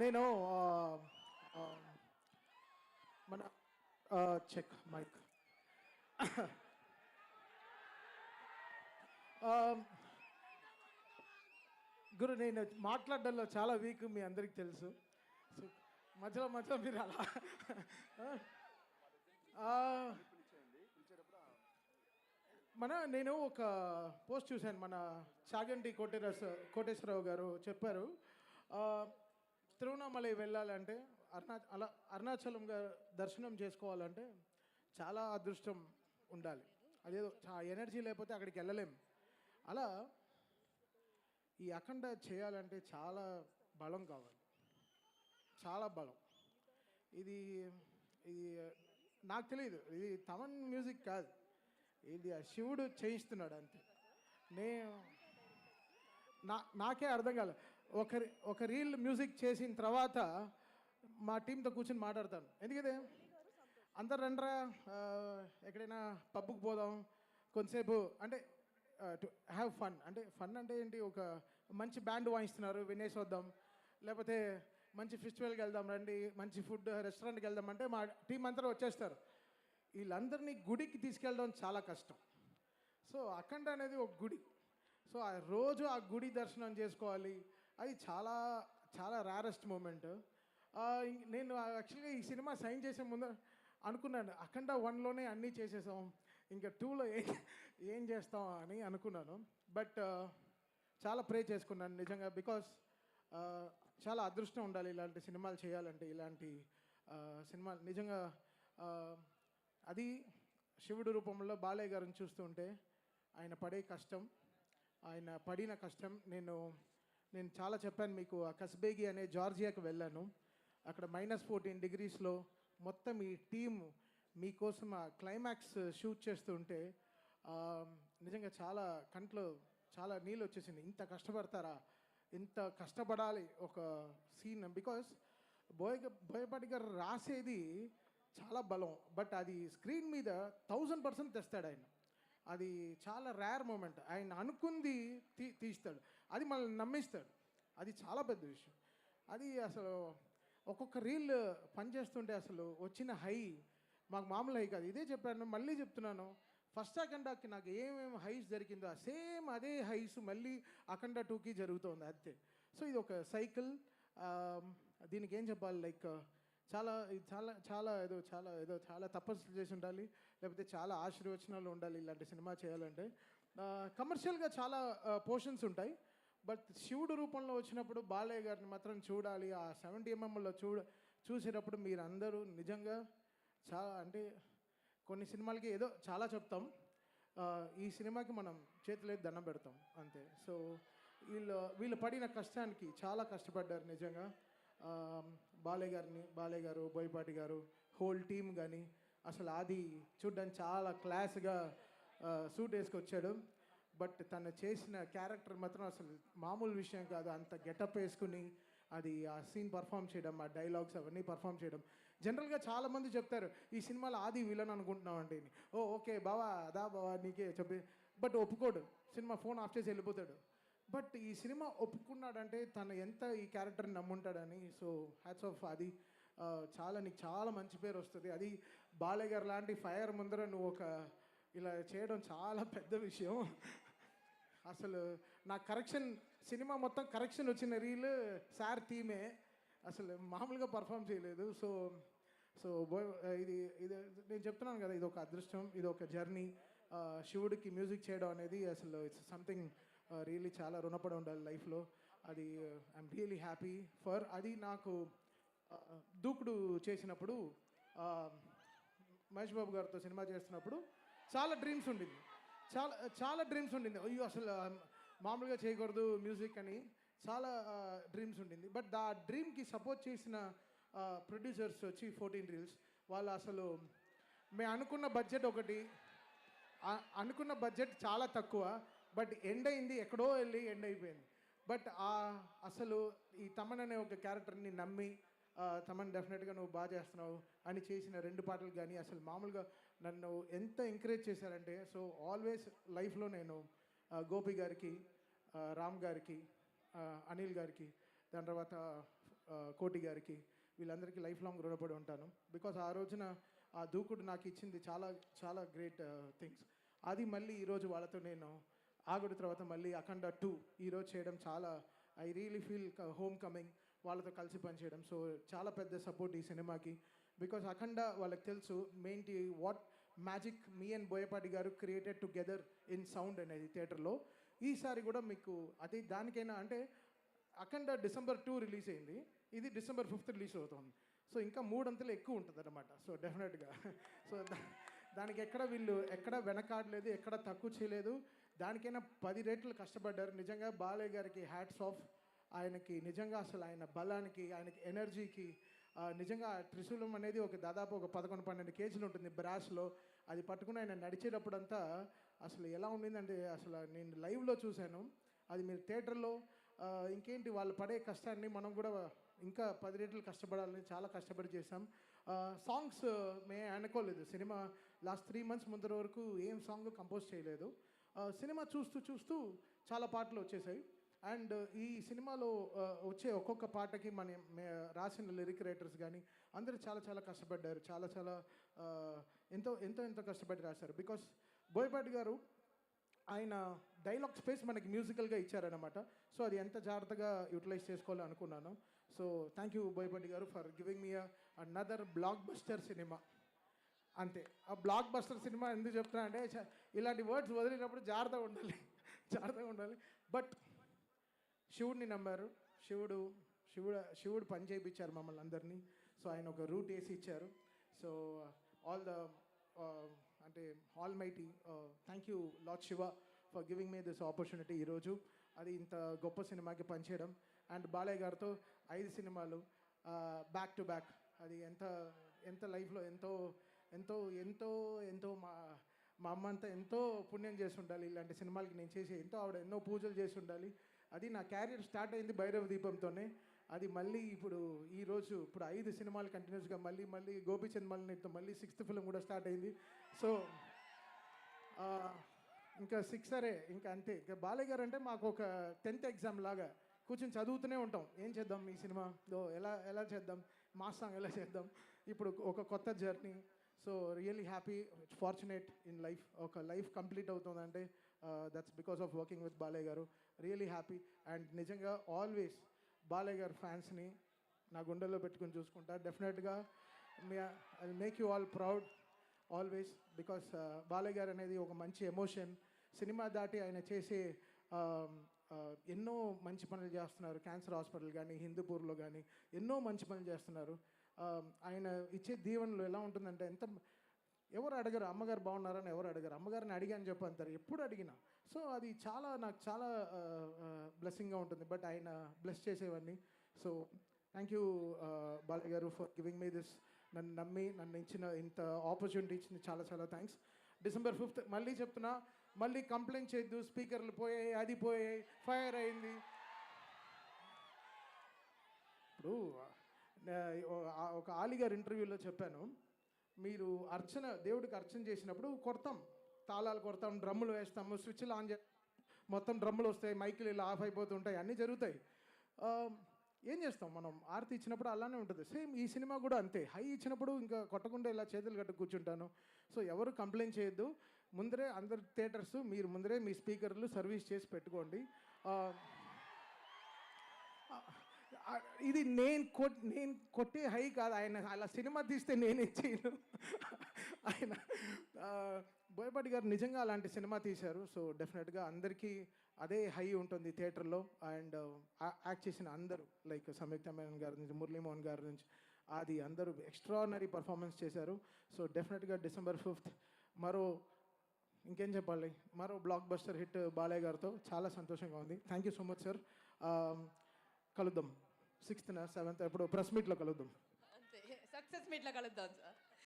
నేను ఆహ్, మన చెక్ మైక్. ఆహ్, గురు నేను మాట్లాడడంలో చాలా వీక్ మీ అందరికి తెలుసు. సో, మధ్యలో మధ్యలో మీరు అలా ఆహ్, నేను ఒక పోస్ట్ చూశాను. మన చాగంటి కోటేశ్వరరావు గారు చెప్పారు. ఆహ్, తిరువణామలై వెళ్ళాలంటే అరుణాచలం దర్శనం చేసుకోవాలంటే చాలా అదృష్టం ఉండాలి. అదేదో ఎనర్జీ లేకపోతే అక్కడికి వెళ్ళలేం. అలా ఈ అఖండ చేయాలంటే చాలా బలం కావాలి. చాలా బలం. ఇది ఇది నాకు తెలియదు. ఇది తమన్ మ్యూజిక్ కాదు. ఇది ఆ శివుడు చేయిస్తున్నాడు అంతే. నేను నాకే అర్థం కాలేదు. ఒక రీల్ మ్యూజిక్ చేసిన తర్వాత మా టీంతో కూర్చొని మాట్లాడతాను. ఎందుకంటే అందరు రండ్రా ఎక్కడైనా పబ్కి పోదాం కొంతసేపు అంటే టు హ్యావ్ ఫన్. అంటే ఫన్ అంటే ఏంటి, ఒక మంచి బ్యాండ్ వాయిస్తున్నారు వినేసి వద్దాం, లేకపోతే మంచి ఫెస్టివల్కి వెళ్దాం రండి, మంచి ఫుడ్ రెస్టారెంట్కి వెళ్దాం అంటే మా టీం అంతా వచ్చేస్తారు. వీళ్ళందరినీ గుడికి తీసుకెళ్ళడం చాలా కష్టం. సో అఖండ అనేది ఒక గుడి. సో ఆ రోజు ఆ గుడి దర్శనం చేసుకోవాలి. అది చాలా చాలా రేరెస్ట్ మూమెంట్. నేను యాక్చువల్గా ఈ సినిమా సైన్ చేసే ముందు అనుకున్నాను, అఖండ 1లోనే అన్నీ చేసేసాం, ఇంకా 2లో ఏం చేస్తాం అని అనుకున్నాను. బట్ చాలా ప్రే చేసుకున్నాను నిజంగా. బికాస్ చాలా అదృష్టం ఉండాలి ఇలాంటి సినిమాలు చేయాలంటే. ఇలాంటి సినిమాలు నిజంగా అది శివుడు రూపంలో బాలయ్య గారిని చూస్తుంటే ఆయన పడే కష్టం, ఆయన పడిన కష్టం నేను చాలా చెప్పాను మీకు. ఆ కస్బేగి అనే జార్జియాకి వెళ్ళాను. అక్కడ -14 degreesలో మొత్తం ఈ టీం మీకోసం ఆ క్లైమాక్స్ షూట్ చేస్తుంటే నిజంగా చాలా కంట్లో చాలా నీళ్ళు వచ్చేసింది. ఇంత కష్టపడతారా, ఇంత కష్టపడాలి ఒక సీన్. బికాస్ బోయపాటి గారు రాసేది చాలా బలం, బట్ అది స్క్రీన్ మీద 1000% తెస్తాడు ఆయన. అది చాలా రేర్ మూమెంట్. ఆయన అనుకుంది తీస్తాడు, అది మనల్ని నమ్మిస్తాడు. అది చాలా పెద్ద విషయం. అది అసలు ఒక్కొక్క రీల్ పనిచేస్తుంటే అసలు వచ్చిన హై మాకు మామూలు హై కాదు. ఇదే చెప్పాను, మళ్ళీ చెప్తున్నాను. ఫస్ట్ అఖండాకి నాకు ఏమేమి హైస్ జరిగిందో సేమ్ అదే హైస్ మళ్ళీ అఖండ 2కి జరుగుతుంది అంతే. సో ఇది ఒక సైకిల్. దీనికి ఏం చెప్పాలి, లైక్ చాలా చాలా చాలా చాలా తపస్సు చేసి ఉండాలి, లేకపోతే చాలా ఆశీర్వచనాలు ఉండాలి ఇలాంటి సినిమా చేయాలంటే. కమర్షియల్గా చాలా పోర్షన్స్ ఉంటాయి, బట్ శివుడు రూపంలో వచ్చినప్పుడు బాలయ్య గారిని మాత్రం చూడాలి. ఆ 70mm చూసేటప్పుడు మీరందరూ నిజంగా చాలా అంటే కొన్ని సినిమాలకి ఏదో చాలా చెప్తాం, ఈ సినిమాకి మనం చేతులు దండం పెడతాం అంతే. సో వీళ్ళు పడిన కష్టానికి చాలా కష్టపడ్డారు నిజంగా. బాలయ్య గారు, బోయపాటి గారు, హోల్ టీమ్ కానీ అసలు అది చూడ్డానికి చాలా క్లాస్గా సూట్ వేసుకొచ్చాడు. బట్ తను చేసిన క్యారెక్టర్ మాత్రం అసలు మామూలు విషయం కాదు. అంత గెటప్ వేసుకుని అది ఆ సీన్ పర్ఫామ్ చేయడం, ఆ డైలాగ్స్ అవన్నీ పర్ఫామ్ చేయడం. జనరల్గా చాలామంది చెప్తారు ఈ సినిమాలో ఆది విలన్ అనుకుంటున్నాం అంటే, ఓకే బావా అదా బావా నీకే చెప్పి, బట్ ఒప్పుకోడు. సినిమా ఫోన్ ఆఫ్ చేసి వెళ్ళిపోతాడు. బట్ ఈ సినిమా ఒప్పుకున్నాడంటే తను ఎంత ఈ క్యారెక్టర్ని నమ్ముంటాడని. So hats off. అది నీకు చాలా మంచి పేరు వస్తుంది. అది బాలయ్య గారు లాంటి ఫైర్ ముందర నువ్వు ఇలా చేయడం చాలా పెద్ద విషయం. అసలు నా సినిమా మొత్తం కరెక్షన్ వచ్చిన రీల్ సార్ టీమే అసలు మామూలుగా పర్ఫామ్ చేయలేదు. సో సో ఇది ఇది నేను చెప్తున్నాను కదా, ఇది ఒక అదృష్టం, ఇది ఒక జర్నీ. శివుడికి మ్యూజిక్ చేయడం అనేది అసలు ఇట్స్ సంథింగ్ రియలీ చాలా రుణపడి ఉండాలి లైఫ్లో. అది ఐఎమ్ రియలీ హ్యాపీ ఫర్. అది నాకు దూకుడు చేసినప్పుడు మహేష్ బాబు గారితో సినిమా చేస్తున్నప్పుడు చాలా డ్రీమ్స్ ఉండింది. చాలా డ్రీమ్స్ ఉండింది. అయ్యో అసలు మామూలుగా చేయకూడదు మ్యూజిక్ అని చాలా డ్రీమ్స్ ఉండింది. బట్ ఆ డ్రీమ్కి సపోర్ట్ చేసిన ప్రొడ్యూసర్స్ వచ్చి 14 Reels వాళ్ళు అసలు మేము అనుకున్న బడ్జెట్ అనుకున్న బడ్జెట్ చాలా తక్కువ, బట్ ఎండ్ అయింది ఎక్కడో వెళ్ళి ఎండ్ అయిపోయింది. బట్ అసలు ఈ తమన్ అనే ఒక క్యారెక్టర్ని నమ్మి తమన్ డెఫినెట్గా నువ్వు బాగా చేస్తున్నావు అని చేసిన 2 పాటలు కానీ అసలు మామూలుగా నన్ను ఎంత ఎంకరేజ్ చేశారంటే. సో ఆల్వేస్ లైఫ్లో నేను గోపి గారికి, రామ్ గారికి, అనిల్ గారికి, దాని తర్వాత కోటి గారికి, వీళ్ళందరికీ లైఫ్ లాంగ్ రుణపడి ఉంటాను. బికాస్ ఆ రోజున ఆ దూకుడు నాకు ఇచ్చింది చాలా చాలా గ్రేట్ థింగ్స్. అది మళ్ళీ ఈరోజు వాళ్ళతో నేను ఆగుడు తర్వాత మళ్ళీ అఖండ 2 ఈరోజు చేయడం చాలా I really feel home coming వాళ్ళతో కలిసి పనిచేయడం. సో చాలా పెద్ద సపోర్ట్ ఈ సినిమాకి. బికాస్ అఖండ వాళ్ళకి తెలుసు మెయిన్టీ what magic me and Boyapati గారు క్రియేటెడ్ టుగెదర్ ఇన్ సౌండ్ అనేది థియేటర్లో. ఈసారి కూడా మీకు అది దానికైనా అంటే అఖండ December 2 రిలీజ్ అయింది, ఇది December 5 రిలీజ్ అవుతుంది. సో ఇంకా 3 అంతలు ఎక్కువ ఉంటుంది అనమాట. సో డెఫినెట్గా సో దానికి వీళ్ళు ఎక్కడ వెనకాడలేదు, ఎక్కడ తక్కువ చేయలేదు. దానికైనా 10 రెట్లు కష్టపడ్డారు. నిజంగా బాలయ్య గారికి హ్యాట్స్ ఆఫ్. ఆయనకి నిజంగా అసలు ఆయన బలానికి, ఆయనకి ఎనర్జీకి నిజంగా త్రిశూలం అనేది దాదాపు 11-12 కేజీలు ఉంటుంది బ్రాస్లో. అది పట్టుకుని ఆయన నడిచేటప్పుడంతా అసలు ఎలా ఉండిందంటే అసలు నేను లైవ్లో చూశాను. అది మీరు థియేటర్లో ఇంకేంటి వాళ్ళు పడే కష్టాన్ని మనం కూడా ఇంకా 10 రెట్లు కష్టపడాలని చాలా కష్టపడి చేశాం. సాంగ్స్ మేము అనుకోలేదు. సినిమా లాస్ట్ 3 months ముందర వరకు ఏం సాంగ్ కంపోజ్ చేయలేదు. సినిమా చూస్తూ చూస్తూ చాలా పాటలు వచ్చేసాయి. అండ్ ఈ సినిమాలో వచ్చే ఒక్కొక్క పాటకి రాసిన లిరిక్ రైటర్స్ కానీ అందరూ చాలా చాలా కష్టపడ్డారు. చాలా చాలా ఎంతో ఎంతో ఎంతో కష్టపడి రాశారు. బికాస్ బోయపాటి గారు ఆయన డైలాగ్ స్పేస్ మనకి మ్యూజికల్గా ఇచ్చారనమాట. సో అది ఎంత జాగ్రత్తగా యూటిలైజ్ చేసుకోవాలో అనుకున్నాను. సో థ్యాంక్ యూ బోయపాటి గారు for giving me another block buster cinema. అంతే. ఆ బ్లాక్ బస్టర్ సినిమా ఎందుకు చెప్తున్నా అంటే ఇలాంటి వర్డ్స్ వదిలేటప్పుడు జాగ్రత్తగా ఉండాలి. బట్ శివుడిని నమ్మారు. శివుడు పని చేయించారు మమ్మల్ని అందరినీ. సో ఆయన ఒక రూట్ వేసి ఇచ్చారు. సో అంటే all mighty thank you lord Shiva for giving me this opportunity ఈరోజు. అది ఇంత గొప్ప సినిమాకి పనిచేయడం. అండ్ బాలయ్య గారితో 5 సినిమాలు బ్యాక్ టు బ్యాక్. అది ఎంత లైఫ్లో ఎంతో ఎంతో ఎంతో ఎంతో మా అమ్మ అంతా ఎంతో పుణ్యం చేసి ఉండాలి. ఇలాంటి సినిమాలకి నేను చేసి ఆవిడ ఎన్నో పూజలు చేసి ఉండాలి. అది నా క్యారియర్ స్టార్ట్ అయింది భైరవ దీపంతోనే. అది మళ్ళీ ఇప్పుడు 5 సినిమాలు కంటిన్యూస్గా మళ్ళీ గోపీచంద్ మల్లితో మళ్ళీ 6th ఫిల్మ్ కూడా స్టార్ట్ అయింది. సో ఇంకా 6 ఇంకా అంతే. ఇంకా బాలయ్య గారు అంటే మాకు ఒక 10th ఎగ్జామ్ లాగా కూర్చొని చదువుతూనే ఉంటాం. ఏం చేద్దాం ఈ సినిమాలో, ఎలా చేద్దాం, మాస్ సాంగ్ ఎలా చేద్దాం, ఇప్పుడు ఒక కొత్త journey. So really happy, fortunate in life. ఒక లైఫ్ కంప్లీట్ అవుతుందంటే that's because of working with Balayya గారు. Really happy. అండ్ నిజంగా ఆల్వేస్ బాలయ్య గారు ఫ్యాన్స్ని నా గుండెల్లో పెట్టుకుని చూసుకుంటా. డెఫినెట్గా I make you all proud always. Because Balayya గారు అనేది ఒక మంచి ఎమోషన్. సినిమా దాటి ఆయన చేసే ఎన్నో మంచి పనులు చేస్తున్నారు. క్యాన్సర్ హాస్పిటల్ కానీ, హిందూపూర్లో కానీ ఎన్నో మంచి పనులు చేస్తున్నారు. ఆయన ఇచ్చే దీవెనలు ఎలా ఉంటుందంటే ఎవరు అడగరు అమ్మగారు బాగున్నారని, ఎవరు అడగరు. అమ్మగారిని అడిగాని చెప్పి అంటారు ఎప్పుడు అడిగినా. సో అది నాకు చాలా బ్లెస్సింగ్గా ఉంటుంది. బట్ ఆయన బ్లెస్ చేసేవన్నీ. సో థ్యాంక్ యూ బాలయ్య గారు ఫర్ గివింగ్ మీ దిస్. నన్ను నమ్మి ఇచ్చిన ఇంత ఆపర్చునిటీ ఇచ్చింది చాలా చాలా థ్యాంక్స్. December 5 మళ్ళీ చెప్తున్నా, మళ్ళీ కంప్లైంట్ చేయొద్దు. స్పీకర్లు పోయాయి, అది పోయాయి, ఫైర్ అయింది. ఇప్పుడు ఒక ఆలిగారు ఇంటర్వ్యూలో చెప్పాను, మీరు దేవుడికి అర్చన చేసినప్పుడు తాళాలు కొడతాం, డ్రమ్ములు వేస్తాము, స్విచ్లు ఆన్ చేస్తాం, మొత్తం డ్రమ్ములు వస్తాయి, మైకులు ఇలా ఆఫ్ అయిపోతుంటాయి, అన్నీ జరుగుతాయి. ఏం చేస్తాం మనం? ఆరతి ఇచ్చినప్పుడు అలానే ఉంటుంది. సేమ్ ఈ సినిమా కూడా అంతే. హై ఇచ్చినప్పుడు ఇంకా కొట్టకుండా ఇలా చేతులు కట్టు కూర్చుంటాను. సో ఎవరు కంప్లైంట్ చేయొద్దు. ముందరే అందరు థియేటర్స్ మీరు ముందరే మీ స్పీకర్లు సర్వీస్ చేసి పెట్టుకోండి. ఇది నేను కొట్టే హై కాదు. ఆయన అలా సినిమా తీస్తే నేనే చేయను. ఆయన బోయపాటి గారు నిజంగా అలాంటి సినిమా తీశారు. సో డెఫినెట్గా అందరికీ అదే హై ఉంటుంది థియేటర్లో. అండ్ యాక్ట్ చేసిన అందరూ లైక్ సంయుక్త మేనన్ గారి నుంచి, మురళీమోహన్ గారి నుంచి, అది అందరూ ఎక్స్ట్రానరీ పర్ఫార్మెన్స్ చేశారు. సో డెఫినెట్గా December 5 ఇంకేం చెప్పాలి, మరో బ్లాక్ బస్టర్ హిట్ బాలయ్య గారితో చాలా సంతోషంగా ఉంది. Thank you so much sir. కలుద్దాం 6th 7th ఎప్పుడు ప్రెస్ మీట్లో కలుద్దాం. అంతే, సక్సెస్ మీట్లో కలుద్దాం సార్.